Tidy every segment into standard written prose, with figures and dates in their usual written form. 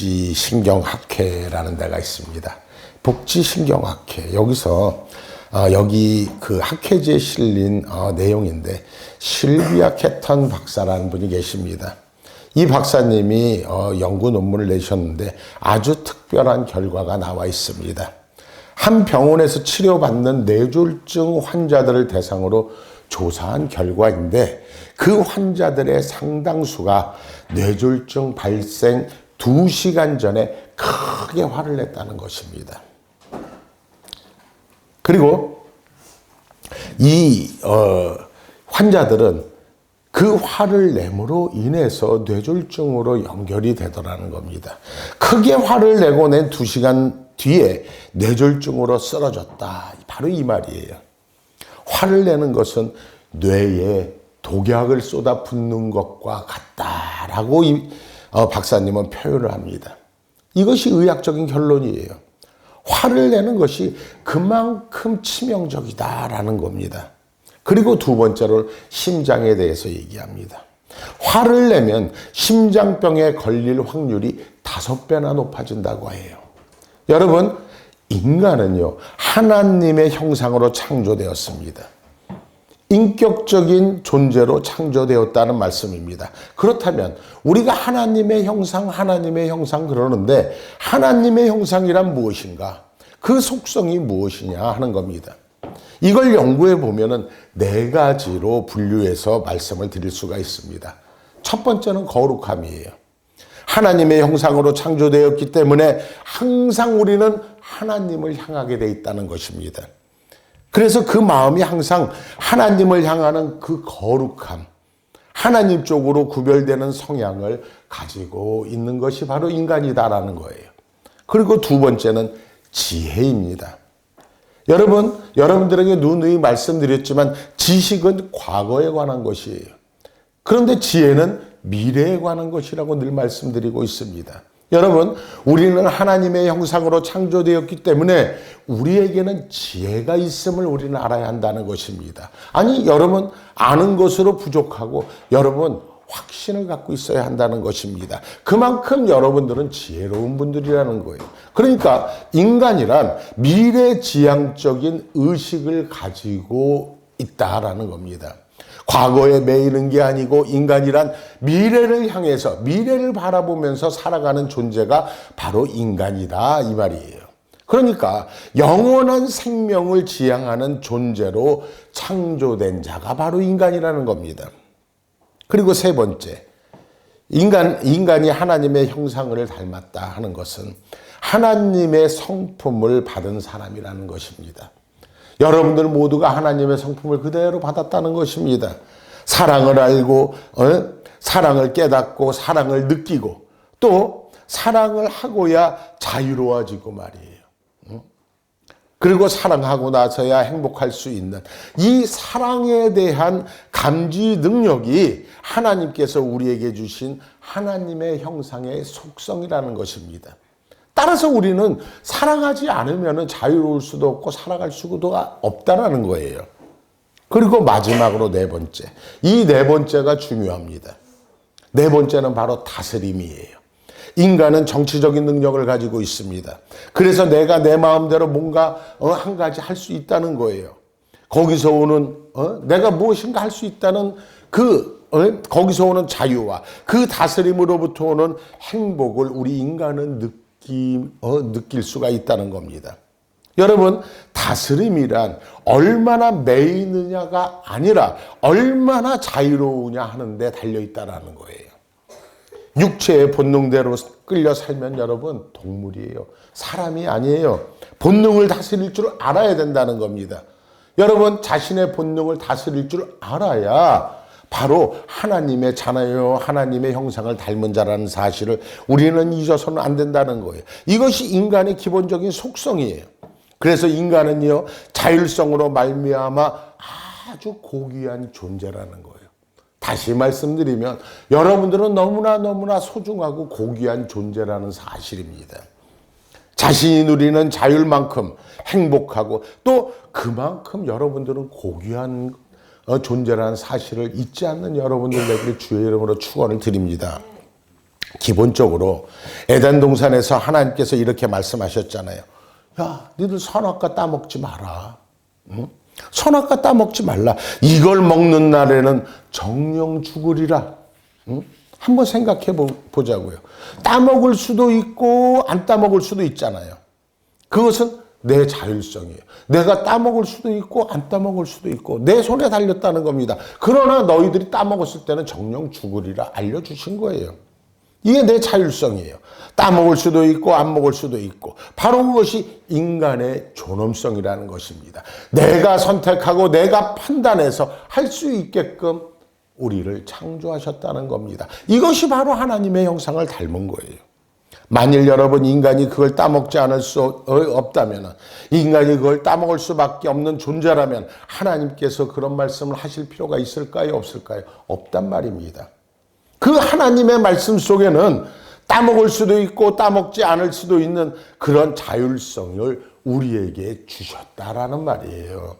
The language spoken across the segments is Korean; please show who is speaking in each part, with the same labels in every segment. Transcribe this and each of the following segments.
Speaker 1: 복지신경학회라는 데가 있습니다. 복지신경학회. 여기서 여기 그 학회지에 실린 내용인데 실비아 캐턴 박사라는 분이 계십니다. 이 박사님이 연구 논문을 내셨는데 아주 특별한 결과가 나와 있습니다. 한 병원에서 치료받는 뇌졸중 환자들을 대상으로 조사한 결과인데 그 환자들의 상당수가 뇌졸중 발생 2시간 전에 크게 화를 냈다는 것입니다. 그리고 이 환자들은 그 화를 nem으로 인해서 뇌졸중으로 연결이 되더라는 겁니다. 크게 화를 내고 낸 2시간 뒤에 뇌졸중으로 쓰러졌다. 바로 이 말이에요. 화를 내는 것은 뇌에 독약을 쏟아붓는 것과 같다라고 박사님은 표현을 합니다. 이것이 의학적인 결론이에요. 화를 내는 것이 그만큼 치명적이다라는 겁니다. 그리고 두 번째로 심장에 대해서 얘기합니다. 화를 내면 심장병에 걸릴 확률이 5배나 높아진다고 해요. 여러분, 인간은요, 하나님의 형상으로 창조되었습니다. 인격적인 존재로 창조되었다는 말씀입니다. 그렇다면 우리가 하나님의 형상 그러는데 하나님의 형상이란 무엇인가? 그 속성이 무엇이냐 하는 겁니다. 이걸 연구해 보면은 4가지로 분류해서 말씀을 드릴 수가 있습니다. 첫 번째는 거룩함이에요. 하나님의 형상으로 창조되었기 때문에 항상 우리는 하나님을 향하게 돼 있다는 것입니다. 그래서 그 마음이 항상 하나님을 향하는 그 거룩함, 하나님 쪽으로 구별되는 성향을 가지고 있는 것이 바로 인간이다라는 거예요. 그리고 두 번째는 지혜입니다. 여러분들에게 누누이 말씀드렸지만 지식은 과거에 관한 것이에요. 그런데 지혜는 미래에 관한 것이라고 늘 말씀드리고 있습니다. 여러분, 우리는 하나님의 형상으로 창조되었기 때문에 우리에게는 지혜가 있음을 우리는 알아야 한다는 것입니다. 아니, 여러분, 아는 것으로 부족하고 여러분, 확신을 갖고 있어야 한다는 것입니다. 그만큼 여러분들은 지혜로운 분들이라는 거예요. 그러니까 인간이란 미래지향적인 의식을 가지고 있다라는 겁니다. 과거에 매이는 게 아니고 인간이란 미래를 향해서 미래를 바라보면서 살아가는 존재가 바로 인간이다 이 말이에요. 그러니까 영원한 생명을 지향하는 존재로 창조된 자가 바로 인간이라는 겁니다. 그리고 세 번째, 인간이 하나님의 형상을 닮았다 하는 것은 하나님의 성품을 받은 사람이라는 것입니다. 여러분들 모두가 하나님의 성품을 그대로 받았다는 것입니다. 사랑을 알고 사랑을 깨닫고 사랑을 느끼고 또 사랑을 하고야 자유로워지고 말이에요. 그리고 사랑하고 나서야 행복할 수 있는 이 사랑에 대한 감지 능력이 하나님께서 우리에게 주신 하나님의 형상의 속성이라는 것입니다. 따라서 우리는 사랑하지 않으면 자유로울 수도 없고 살아갈 수가 없다라는 거예요. 그리고 마지막으로 네 번째. 이 네 번째가 중요합니다. 네 번째는 바로 다스림이에요. 인간은 정치적인 능력을 가지고 있습니다. 그래서 내가 내 마음대로 뭔가 한 가지 할 수 있다는 거예요. 거기서 오는 내가 무엇인가 할 수 있다는 거기서 오는 자유와 그 다스림으로부터 오는 행복을 우리 인간은 느낄 수가 있다는 겁니다. 여러분, 다스림이란 얼마나 매이느냐가 아니라 얼마나 자유로우냐 하는 데 달려있다는 거예요. 육체의 본능대로 끌려 살면 여러분 동물이에요. 사람이 아니에요. 본능을 다스릴 줄 알아야 된다는 겁니다. 여러분, 자신의 본능을 다스릴 줄 알아야 바로 하나님의 자녀요, 하나님의 형상을 닮은 자라는 사실을 우리는 잊어서는 안 된다는 거예요. 이것이 인간의 기본적인 속성이에요. 그래서 인간은요, 자율성으로 말미암아 아주 고귀한 존재라는 거예요. 다시 말씀드리면 여러분들은 너무나 소중하고 고귀한 존재라는 사실입니다. 자신이 누리는 자율만큼 행복하고 또 그만큼 여러분들은 고귀한 존재라는 사실을 잊지 않는 여러분들 되기를 주의 이름으로 축원을 드립니다. 기본적으로 에덴 동산에서 하나님께서 이렇게 말씀하셨잖아요. 야, 너희들 선악과 따먹지 마라. 응? 선악과 따먹지 말라. 이걸 먹는 날에는 정령 죽으리라. 응? 한번 생각해 보자고요. 따먹을 수도 있고 안 따먹을 수도 있잖아요. 그것은 내 자율성이에요. 내가 따먹을 수도 있고 안 따먹을 수도 있고 내 손에 달렸다는 겁니다. 그러나 너희들이 따먹었을 때는 정령 죽으리라 알려주신 거예요. 이게 내 자율성이에요. 따먹을 수도 있고 안 먹을 수도 있고 바로 그것이 인간의 존엄성이라는 것입니다. 내가 선택하고 내가 판단해서 할 수 있게끔 우리를 창조하셨다는 겁니다. 이것이 바로 하나님의 형상을 닮은 거예요. 만일 여러분 인간이 그걸 따먹지 않을 수 없다면, 인간이 그걸 따먹을 수밖에 없는 존재라면 하나님께서 그런 말씀을 하실 필요가 있을까요? 없을까요? 없단 말입니다. 그 하나님의 말씀 속에는 따먹을 수도 있고 따먹지 않을 수도 있는 그런 자율성을 우리에게 주셨다라는 말이에요.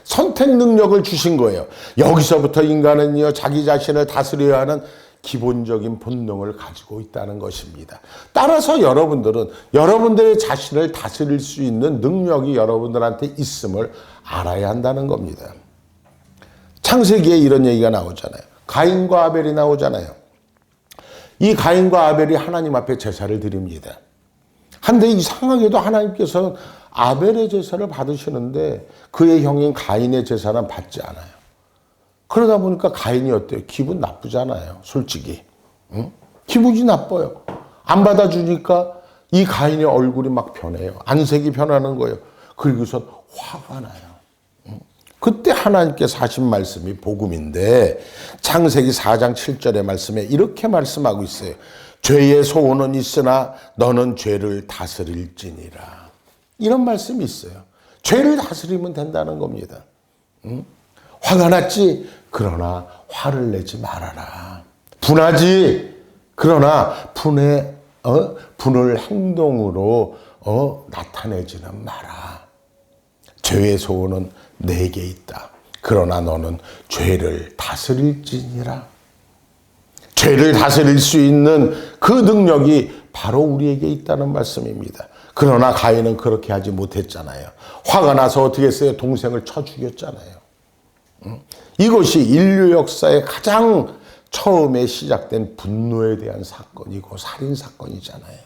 Speaker 1: 선택 능력을 주신 거예요. 여기서부터 인간은요, 자기 자신을 다스려야 하는 기본적인 본능을 가지고 있다는 것입니다. 따라서 여러분들은 여러분들의 자신을 다스릴 수 있는 능력이 여러분들한테 있음을 알아야 한다는 겁니다. 창세기에 이런 얘기가 나오잖아요. 가인과 아벨이 나오잖아요. 이 가인과 아벨이 하나님 앞에 제사를 드립니다. 한데 이상하게도 하나님께서는 아벨의 제사를 받으시는데 그의 형인 가인의 제사는 받지 않아요. 그러다 보니까 가인이 어때요? 기분 나쁘잖아요. 솔직히. 응? 기분이 나빠요. 안 받아주니까 이 가인의 얼굴이 막 변해요. 안색이 변하는 거예요. 그리고선 화가 나요. 그때 하나님께서 하신 말씀이 복음인데 창세기 4장 7절의 말씀에 이렇게 말씀하고 있어요. 죄의 소원은 있으나 너는 죄를 다스릴지니라. 이런 말씀이 있어요. 죄를 다스리면 된다는 겁니다. 응? 화가 났지? 그러나 화를 내지 말아라. 분하지? 그러나 분을 행동으로 나타내지는 마라. 죄의 소원은 내게 있다. 그러나 너는 죄를 다스릴지니라. 죄를 다스릴 수 있는 그 능력이 바로 우리에게 있다는 말씀입니다. 그러나 가인은 그렇게 하지 못했잖아요. 화가 나서 어떻게 했어요? 동생을 쳐 죽였잖아요. 이것이 인류 역사의 가장 처음에 시작된 분노에 대한 사건이고 살인사건이잖아요.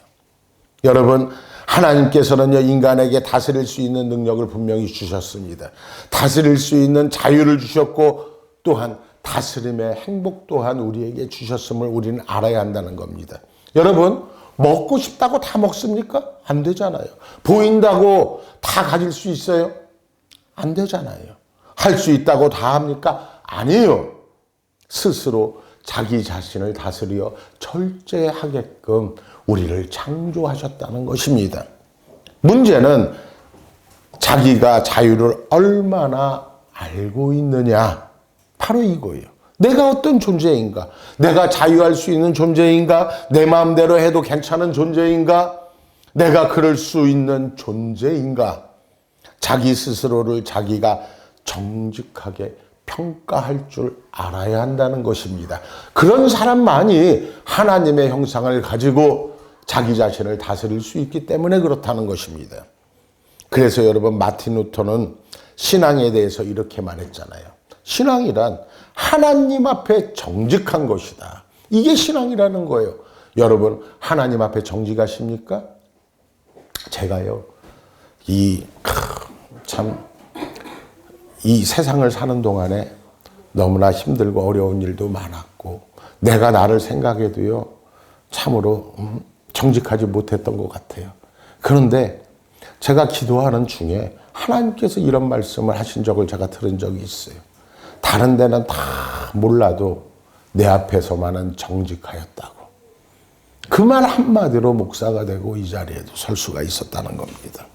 Speaker 1: 여러분, 하나님께서는요, 인간에게 다스릴 수 있는 능력을 분명히 주셨습니다. 다스릴 수 있는 자유를 주셨고 또한 다스림의 행복 또한 우리에게 주셨음을 우리는 알아야 한다는 겁니다. 여러분, 먹고 싶다고 다 먹습니까? 안 되잖아요. 보인다고 다 가질 수 있어요? 안 되잖아요. 할 수 있다고 다 합니까? 아니에요. 스스로 자기 자신을 다스려 절제하게끔 우리를 창조하셨다는 것입니다. 문제는 자기가 자유를 얼마나 알고 있느냐. 바로 이거예요. 내가 어떤 존재인가? 내가 자유할 수 있는 존재인가? 내 마음대로 해도 괜찮은 존재인가? 내가 그럴 수 있는 존재인가? 자기 스스로를 자기가 정직하게 평가할 줄 알아야 한다는 것입니다. 그런 사람만이 하나님의 형상을 가지고 자기 자신을 다스릴 수 있기 때문에 그렇다는 것입니다. 그래서 여러분, 마틴 루터는 신앙에 대해서 이렇게 말했잖아요. 신앙이란 하나님 앞에 정직한 것이다. 이게 신앙이라는 거예요. 여러분, 하나님 앞에 정직하십니까? 제가요, 이 세상을 사는 동안에 너무나 힘들고 어려운 일도 많았고 내가 나를 생각해도요, 참으로 정직하지 못했던 것 같아요. 그런데 제가 기도하는 중에 하나님께서 이런 말씀을 하신 적을 제가 들은 적이 있어요. 다른 데는 다 몰라도 내 앞에서만은 정직하였다고. 그 말 한마디로 목사가 되고 이 자리에도 설 수가 있었다는 겁니다.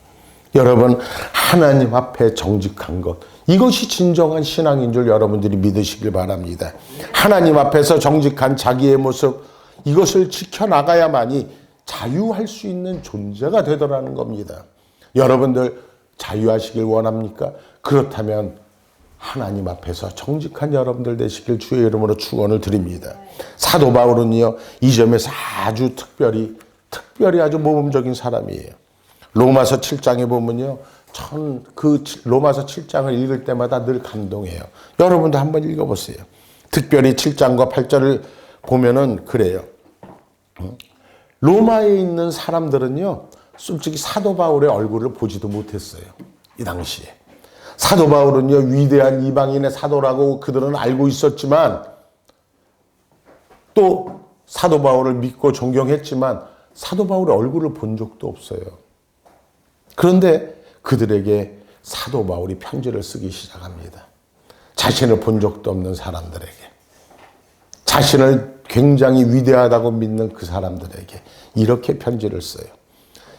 Speaker 1: 여러분, 하나님 앞에 정직한 것, 이것이 진정한 신앙인 줄 여러분들이 믿으시길 바랍니다. 하나님 앞에서 정직한 자기의 모습, 이것을 지켜나가야만이 자유할 수 있는 존재가 되더라는 겁니다. 여러분들 자유하시길 원합니까? 그렇다면 하나님 앞에서 정직한 여러분들 되시길 주의 이름으로 축원을 드립니다. 사도 바울은요, 이 점에서 아주 특별히 아주 모범적인 사람이에요. 로마서 7장에 보면요, 그 로마서 7장을 읽을 때마다 늘 감동해요. 여러분도 한번 읽어보세요. 특별히 7장과 8절을 보면은 그래요. 로마에 있는 사람들은요, 솔직히 사도 바울의 얼굴을 보지도 못했어요. 이 당시에. 사도 바울은요, 위대한 이방인의 사도라고 그들은 알고 있었지만, 또 사도 바울을 믿고 존경했지만 사도 바울의 얼굴을 본 적도 없어요. 그런데 그들에게 사도 바울이 편지를 쓰기 시작합니다. 자신을 본 적도 없는 사람들에게, 자신을 굉장히 위대하다고 믿는 그 사람들에게 이렇게 편지를 써요.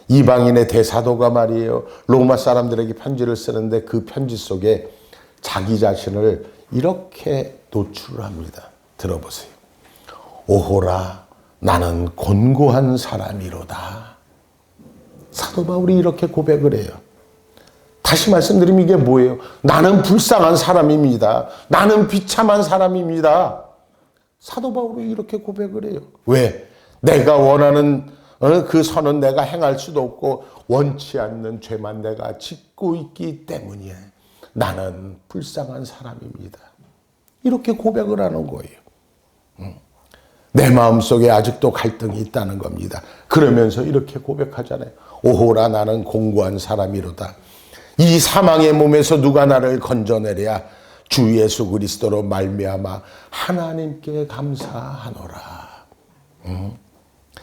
Speaker 1: 이방인의 대사도가 말이에요, 로마 사람들에게 편지를 쓰는데 그 편지 속에 자기 자신을 이렇게 노출을 합니다. 들어보세요. 오호라, 나는 곤고한 사람이로다. 사도 바울이 이렇게 고백을 해요. 다시 말씀드리면 이게 뭐예요? 나는 불쌍한 사람입니다. 나는 비참한 사람입니다. 사도 바울이 이렇게 고백을 해요. 왜? 내가 원하는 그 선은 내가 행할 수도 없고 원치 않는 죄만 내가 짓고 있기 때문이에요. 나는 불쌍한 사람입니다. 이렇게 고백을 하는 거예요. 내 마음속에 아직도 갈등이 있다는 겁니다. 그러면서 이렇게 고백하잖아요. 오호라, 나는 공고한 사람이로다. 이 사망의 몸에서 누가 나를 건져내랴. 주 예수 그리스도로 말미암아 하나님께 감사하노라.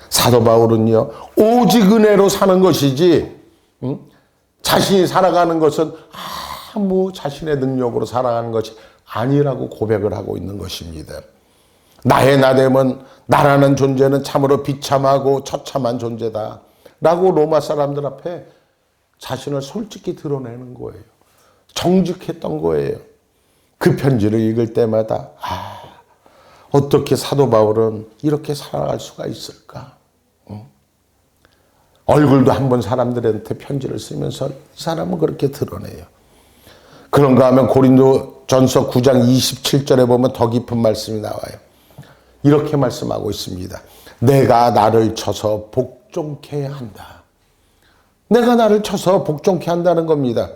Speaker 1: 사도 바울은요, 오직 은혜로 사는 것이지 자신이 살아가는 것은 아무 자신의 능력으로 살아가는 것이 아니라고 고백을 하고 있는 것입니다. 나의 나됨은, 나라는 존재는 참으로 비참하고 처참한 존재다 라고 로마 사람들 앞에 자신을 솔직히 드러내는 거예요. 정직했던 거예요. 그 편지를 읽을 때마다 어떻게 사도 바울은 이렇게 살아갈 수가 있을까? 얼굴도 한번 사람들한테 편지를 쓰면서 이 사람은 그렇게 드러내요. 그런가 하면 고린도전서 9장 27절에 보면 더 깊은 말씀이 나와요. 이렇게 말씀하고 있습니다. 내가 나를 쳐서 복종케 한다. 내가 나를 쳐서 복종케 한다는 겁니다.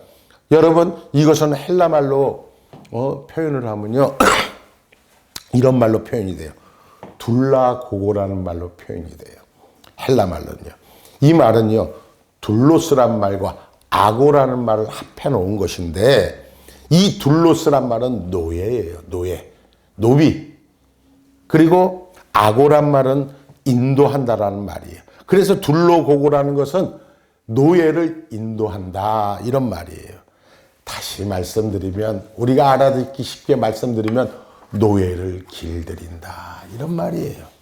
Speaker 1: 여러분, 이것은 헬라말로 표현을 하면요, 이런 말로 표현이 돼요. 둘라고고라는 말로 표현이 돼요. 헬라말로는요. 이 말은요, 둘로스란 말과 아고라는 말을 합해 놓은 것인데, 이 둘로스란 말은 노예예요. 노비. 그리고 아고란 말은 인도한다라는 말이에요. 그래서 둘로고고라는 것은 노예를 인도한다, 이런 말이에요. 다시 말씀드리면, 우리가 알아듣기 쉽게 말씀드리면 노예를 길들인다, 이런 말이에요.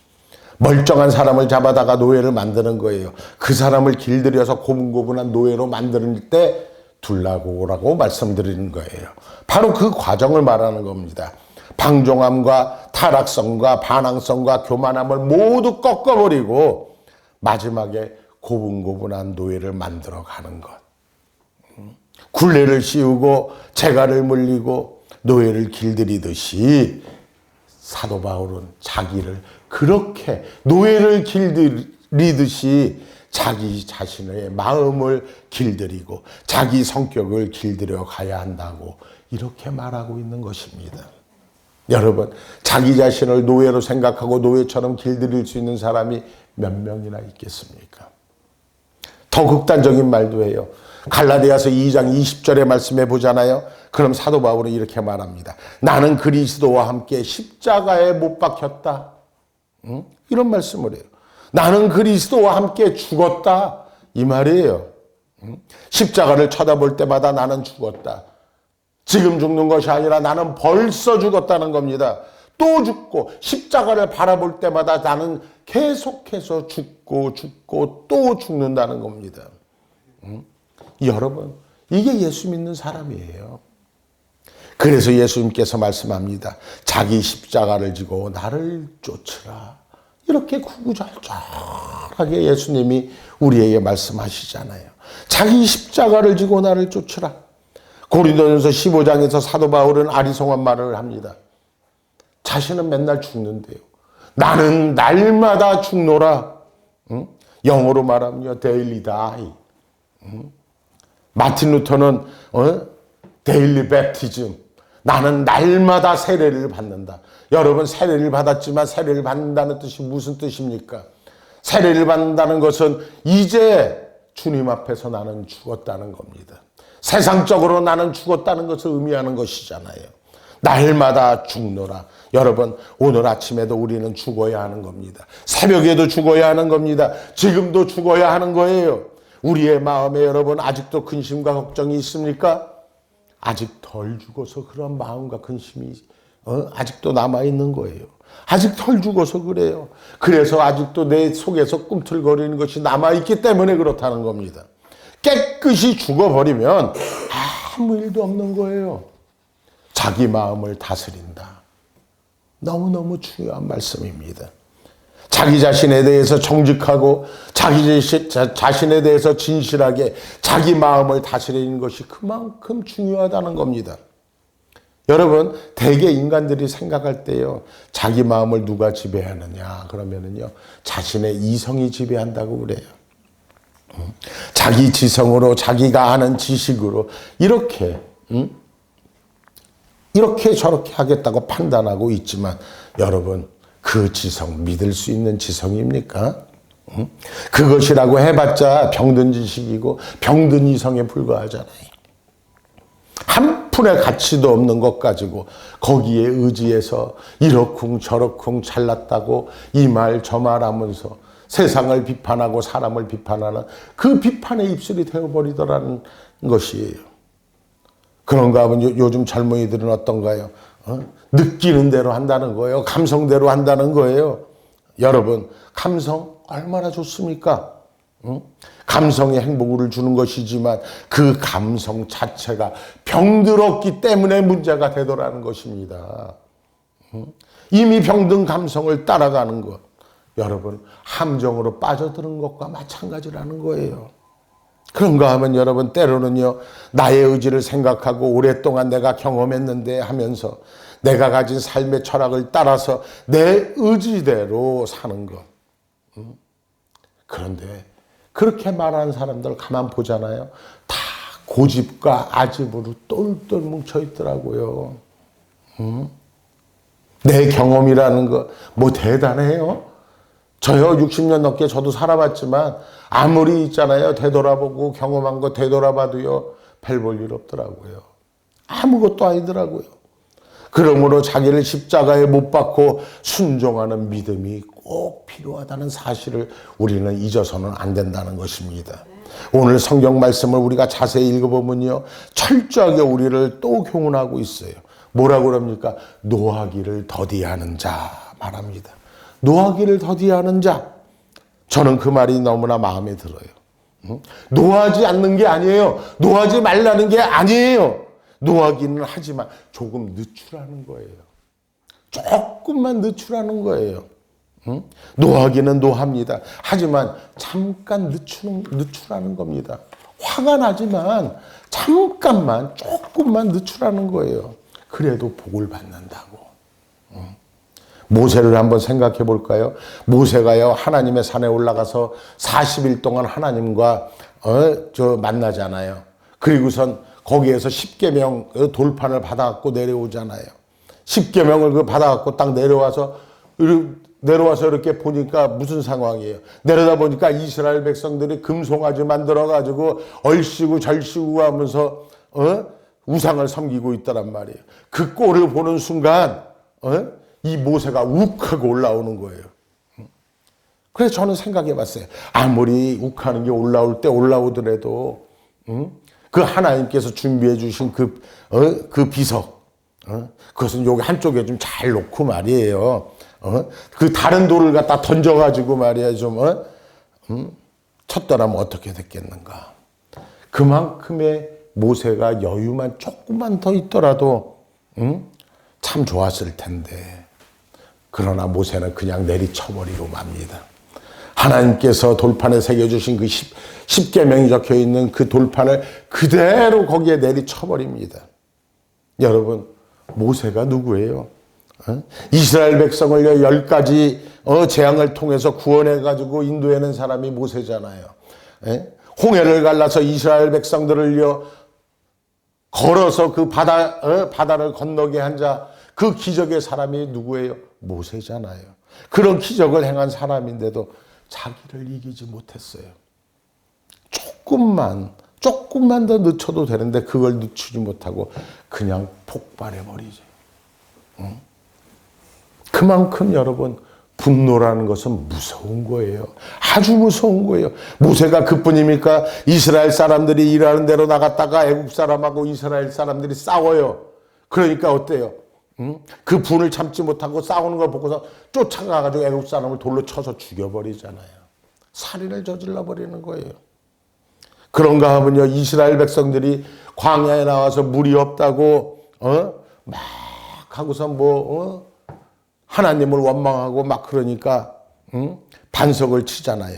Speaker 1: 멀쩡한 사람을 잡아다가 노예를 만드는 거예요. 그 사람을 길들여서 고분고분한 노예로 만드는 때 둘라고라고 말씀드리는 거예요. 바로 그 과정을 말하는 겁니다. 방종함과 타락성과 반항성과 교만함을 모두 꺾어버리고 마지막에 고분고분한 노예를 만들어가는 것. 굴레를 씌우고 재갈을 물리고 노예를 길들이듯이 사도 바울은 자기를 그렇게 노예를 길들이듯이 자기 자신의 마음을 길들이고 자기 성격을 길들여 가야 한다고 이렇게 말하고 있는 것입니다. 여러분, 자기 자신을 노예로 생각하고 노예처럼 길들일 수 있는 사람이 몇 명이나 있겠습니까? 더 극단적인 말도 해요. 갈라디아서 2장 20절의 말씀해 보잖아요. 그럼 사도 바울은 이렇게 말합니다. 나는 그리스도와 함께 십자가에 못 박혔다. 이런 말씀을 해요. 나는 그리스도와 함께 죽었다, 이 말이에요. 십자가를 쳐다볼 때마다 나는 죽었다. 지금 죽는 것이 아니라 나는 벌써 죽었다는 겁니다. 또 죽고 십자가를 바라볼 때마다 나는 계속해서 죽고 또 죽는다는 겁니다. 여러분, 이게 예수 믿는 사람이에요. 그래서 예수님께서 말씀합니다. 자기 십자가를 지고 나를 쫓으라. 이렇게 구구절절하게 예수님이 우리에게 말씀하시잖아요. 자기 십자가를 지고 나를 쫓으라. 고린도전서 15장에서 사도 바울은 아리송한 말을 합니다. 자신은 맨날 죽는데요. 나는 날마다 죽노라. 응? 영어로 말하면 daily die. 응? 마틴 루터는 daily baptism. 나는 날마다 세례를 받는다. 여러분, 세례를 받았지만 세례를 받는다는 뜻이 무슨 뜻입니까? 세례를 받는다는 것은 이제 주님 앞에서 나는 죽었다는 겁니다. 세상적으로 나는 죽었다는 것을 의미하는 것이잖아요. 날마다 죽노라. 여러분, 오늘 아침에도 우리는 죽어야 하는 겁니다. 새벽에도 죽어야 하는 겁니다. 지금도 죽어야 하는 거예요. 우리의 마음에 여러분 아직도 근심과 걱정이 있습니까? 아직 덜 죽어서 그런 마음과 근심이 아직도 남아있는 거예요. 아직 덜 죽어서 그래요. 그래서 아직도 내 속에서 꿈틀거리는 것이 남아있기 때문에 그렇다는 겁니다. 깨끗이 죽어버리면 아무 일도 없는 거예요. 자기 마음을 다스린다. 너무너무 중요한 말씀입니다. 자기 자신에 대해서 정직하고 자기 자신에 대해서 진실하게 자기 마음을 다스리는 것이 그만큼 중요하다는 겁니다. 여러분, 대개 인간들이 생각할 때요, 자기 마음을 누가 지배하느냐 그러면은요, 자신의 이성이 지배한다고 그래요. 자기 지성으로, 자기가 아는 지식으로 이렇게 저렇게 하겠다고 판단하고 있지만, 여러분, 그 지성 믿을 수 있는 지성입니까? 그것이라고 해봤자 병든 지식이고 병든 이성에 불과하잖아요. 한 푼의 가치도 없는 것 가지고 거기에 의지해서 이러쿵 저러쿵 잘났다고 이 말 저 말 하면서 세상을 비판하고 사람을 비판하는 그 비판의 입술이 되어버리더라는 것이에요. 그런가 하면 요즘 젊은이들은 어떤가요? 느끼는 대로 한다는 거예요. 감성대로 한다는 거예요. 여러분, 감성 얼마나 좋습니까? 감성이 행복을 주는 것이지만 그 감성 자체가 병들었기 때문에 문제가 되더라는 것입니다. 이미 병든 감성을 따라가는 것, 여러분, 함정으로 빠져드는 것과 마찬가지라는 거예요. 그런가 하면 여러분, 때로는요, 나의 의지를 생각하고 오랫동안 내가 경험했는데 하면서 내가 가진 삶의 철학을 따라서 내 의지대로 사는 것. 그런데 그렇게 말하는 사람들 가만 보잖아요. 다 고집과 아집으로 똘똘 뭉쳐있더라고요. 내 경험이라는 거 뭐 대단해요? 저요 60년 넘게 저도 살아봤지만 아무리 있잖아요. 되돌아보고 경험한 거 되돌아봐도요. 별 볼 일 없더라고요. 아무것도 아니더라고요. 그러므로 자기를 십자가에 못 박고 순종하는 믿음이 꼭 필요하다는 사실을 우리는 잊어서는 안 된다는 것입니다. 오늘 성경 말씀을 우리가 자세히 읽어보면요. 철저하게 우리를 또 교훈하고 있어요. 뭐라고 그럽니까? 노하기를 더디하는 자 말합니다. 노하기를 더디하는 자. 저는 그 말이 너무나 마음에 들어요. 노하지 않는 게 아니에요. 노하지 말라는 게 아니에요. 노하기는 하지만 조금 늦추라는 거예요. 조금만 늦추라는 거예요. 노하기는 노합니다. 하지만 잠깐 늦추라는 겁니다. 화가 나지만 잠깐만 조금만 늦추라는 거예요. 그래도 복을 받는다고. 모세를 한번 생각해 볼까요? 모세가요, 하나님의 산에 올라가서 40일 동안 하나님과 만나잖아요. 그리고선 거기에서 10계명 돌판을 받아갖고 내려오잖아요. 10계명을 받아갖고 딱 내려와서 이렇게 보니까 무슨 상황이에요? 내려다 보니까 이스라엘 백성들이 금송아지 만들어가지고 얼씨구 절씨구 하면서 우상을 섬기고 있다란 말이에요. 그 꼴을 보는 순간 이 모세가 욱하고 올라오는 거예요. 그래서 저는 생각해 봤어요. 아무리 욱하는 게 올라올 때 올라오더라도 그 하나님께서 준비해 주신 그 비석, 그것은 여기 한쪽에 좀 잘 놓고 말이에요. 그 다른 돌을 갖다 던져가지고 말이야 쳤더라면 어떻게 됐겠는가. 그만큼의 모세가 여유만 조금만 더 있더라도 참 좋았을 텐데. 그러나 모세는 그냥 내리쳐버리고 맙니다. 하나님께서 돌판에 새겨주신 그 십계명이 적혀있는 그 돌판을 그대로 거기에 내리쳐버립니다. 여러분, 모세가 누구예요? 이스라엘 백성을 10가지 재앙을 통해서 구원해가지고 인도해낸 사람이 모세잖아요. 홍해를 갈라서 이스라엘 백성들을요 걸어서 그 바다를 건너게 한 자, 그 기적의 사람이 누구예요? 모세잖아요. 그런 기적을 행한 사람인데도 자기를 이기지 못했어요. 조금만 더 늦춰도 되는데 그걸 늦추지 못하고 그냥 폭발해버리죠. 그만큼 여러분, 분노라는 것은 무서운 거예요. 아주 무서운 거예요. 모세가 그뿐입니까? 이스라엘 사람들이 일하는 대로 나갔다가 애국 사람하고 이스라엘 사람들이 싸워요. 그러니까 어때요? 그 분을 참지 못하고 싸우는 걸 보고서 쫓아가가지고 애국 사람을 돌로 쳐서 죽여버리잖아요. 살인을 저질러 버리는 거예요. 그런가 하면요, 이스라엘 백성들이 광야에 나와서 물이 없다고 막 하고서 하나님을 원망하고 막 그러니까 반석을 치잖아요.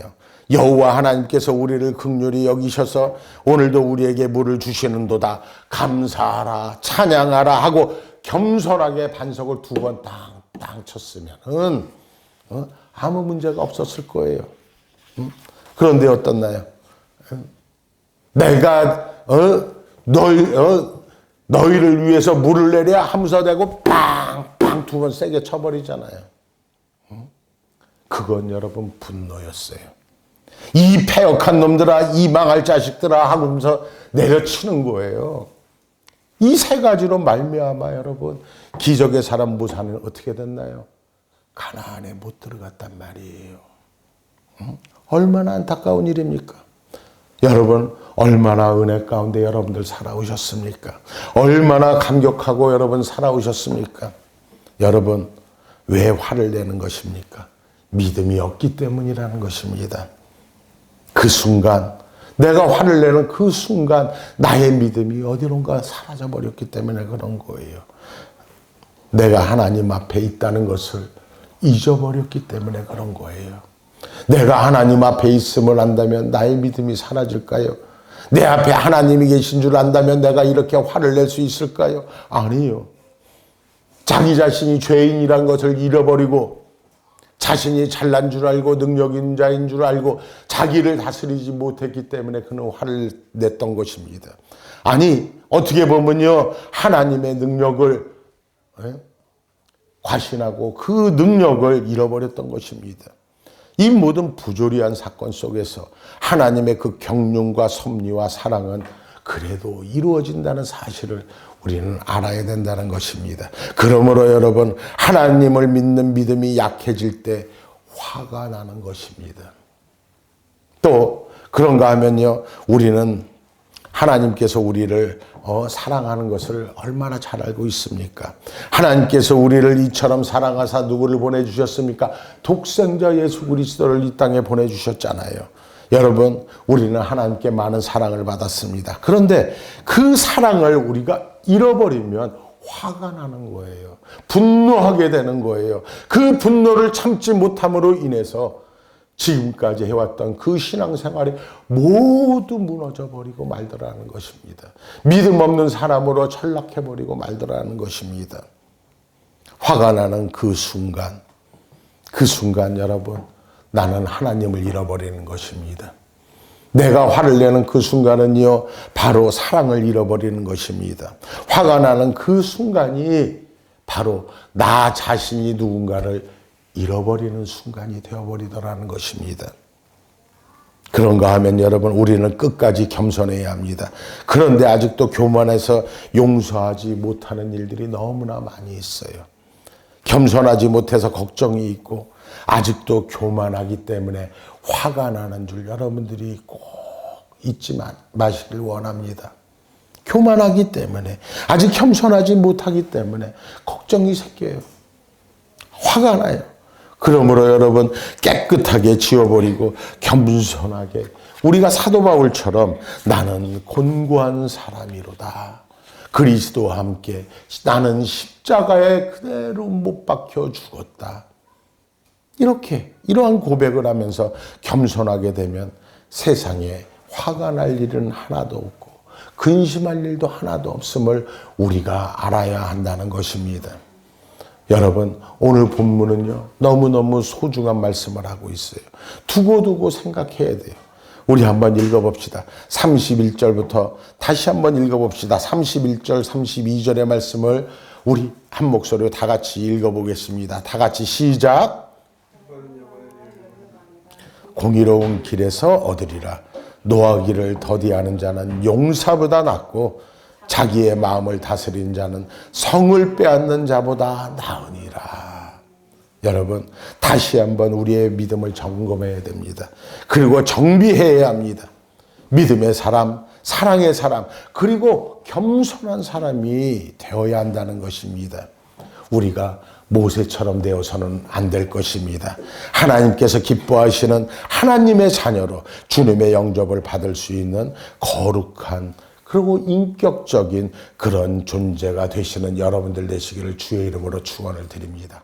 Speaker 1: 여호와 하나님께서 우리를 긍휼히 여기셔서 오늘도 우리에게 물을 주시는도다, 감사하라, 찬양하라 하고 겸손하게 반석을 2번 땅 쳤으면은 아무 문제가 없었을 거예요. 그런데 어떻나요? 내가 너희를 위해서 물을 내려 하면서 대고 빵빵 2번 세게 쳐버리잖아요. 그건 여러분 분노였어요. 이 패역한 놈들아, 이 망할 자식들아 하면서 내려치는 거예요. 이 3가지로 말미암아 여러분, 기적의 사람 모세는 어떻게 됐나요? 가나안에 못 들어갔단 말이에요. 얼마나 안타까운 일입니까? 여러분, 얼마나 은혜 가운데 여러분들 살아오셨습니까? 얼마나 감격하고 여러분 살아오셨습니까? 여러분, 왜 화를 내는 것입니까? 믿음이 없기 때문이라는 것입니다. 그 순간, 내가 화를 내는 그 순간 나의 믿음이 어디론가 사라져버렸기 때문에 그런 거예요. 내가 하나님 앞에 있다는 것을 잊어버렸기 때문에 그런 거예요. 내가 하나님 앞에 있음을 안다면 나의 믿음이 사라질까요? 내 앞에 하나님이 계신 줄 안다면 내가 이렇게 화를 낼 수 있을까요? 아니요. 자기 자신이 죄인이란 것을 잃어버리고 자신이 잘난 줄 알고 능력 있는 자인 줄 알고 자기를 다스리지 못했기 때문에 그는 화를 냈던 것입니다. 아니, 어떻게 보면요, 하나님의 능력을 과신하고 그 능력을 잃어버렸던 것입니다. 이 모든 부조리한 사건 속에서 하나님의 그 경륜과 섭리와 사랑은 그래도 이루어진다는 사실을 우리는 알아야 된다는 것입니다. 그러므로 여러분, 하나님을 믿는 믿음이 약해질 때 화가 나는 것입니다. 또 그런가 하면요, 우리는 하나님께서 우리를 사랑하는 것을 얼마나 잘 알고 있습니까? 하나님께서 우리를 이처럼 사랑하사 누구를 보내주셨습니까? 독생자 예수 그리스도를 이 땅에 보내주셨잖아요. 여러분, 우리는 하나님께 많은 사랑을 받았습니다. 그런데 그 사랑을 우리가 잃어버리면 화가 나는 거예요. 분노하게 되는 거예요. 그 분노를 참지 못함으로 인해서 지금까지 해왔던 그 신앙생활이 모두 무너져버리고 말더라는 것입니다. 믿음 없는 사람으로 전락해버리고 말더라는 것입니다. 화가 나는 그 순간 여러분, 나는 하나님을 잃어버리는 것입니다. 내가 화를 내는 그 순간은요, 바로 사랑을 잃어버리는 것입니다. 화가 나는 그 순간이 바로 나 자신이 누군가를 잃어버리는 순간이 되어버리더라는 것입니다. 그런가 하면 여러분, 우리는 끝까지 겸손해야 합니다. 그런데 아직도 교만해서 용서하지 못하는 일들이 너무나 많이 있어요. 겸손하지 못해서 걱정이 있고 아직도 교만하기 때문에 화가 나는 줄 여러분들이 꼭 잊지 마시길 원합니다. 교만하기 때문에, 아직 겸손하지 못하기 때문에 걱정이 생겨요. 화가 나요. 그러므로 여러분, 깨끗하게 지워버리고 겸손하게, 우리가 사도 바울처럼 나는 곤고한 사람이로다, 그리스도와 함께 나는 십자가에 그대로 못 박혀 죽었다, 이러한 고백을 하면서 겸손하게 되면 세상에 화가 날 일은 하나도 없고 근심할 일도 하나도 없음을 우리가 알아야 한다는 것입니다. 여러분, 오늘 본문은요, 너무너무 소중한 말씀을 하고 있어요. 두고두고 생각해야 돼요. 우리 한번 읽어봅시다. 31절부터 다시 한번 읽어봅시다. 31절, 32절의 말씀을 우리 한 목소리로 다 같이 읽어보겠습니다. 다 같이 시작. 공의로운 길에서 얻으리라. 노하기를 더디하는 자는 용사보다 낫고 자기의 마음을 다스린 자는 성을 빼앗는 자보다 나으니라. 여러분, 다시 한번 우리의 믿음을 점검해야 됩니다. 그리고 정비해야 합니다. 믿음의 사람, 사랑의 사람, 그리고 겸손한 사람이 되어야 한다는 것입니다. 우리가 모세처럼 되어서는 안 될 것입니다. 하나님께서 기뻐하시는 하나님의 자녀로 주님의 영접을 받을 수 있는 거룩한 그리고 인격적인 그런 존재가 되시는 여러분들 되시기를 주의 이름으로 축원을 드립니다.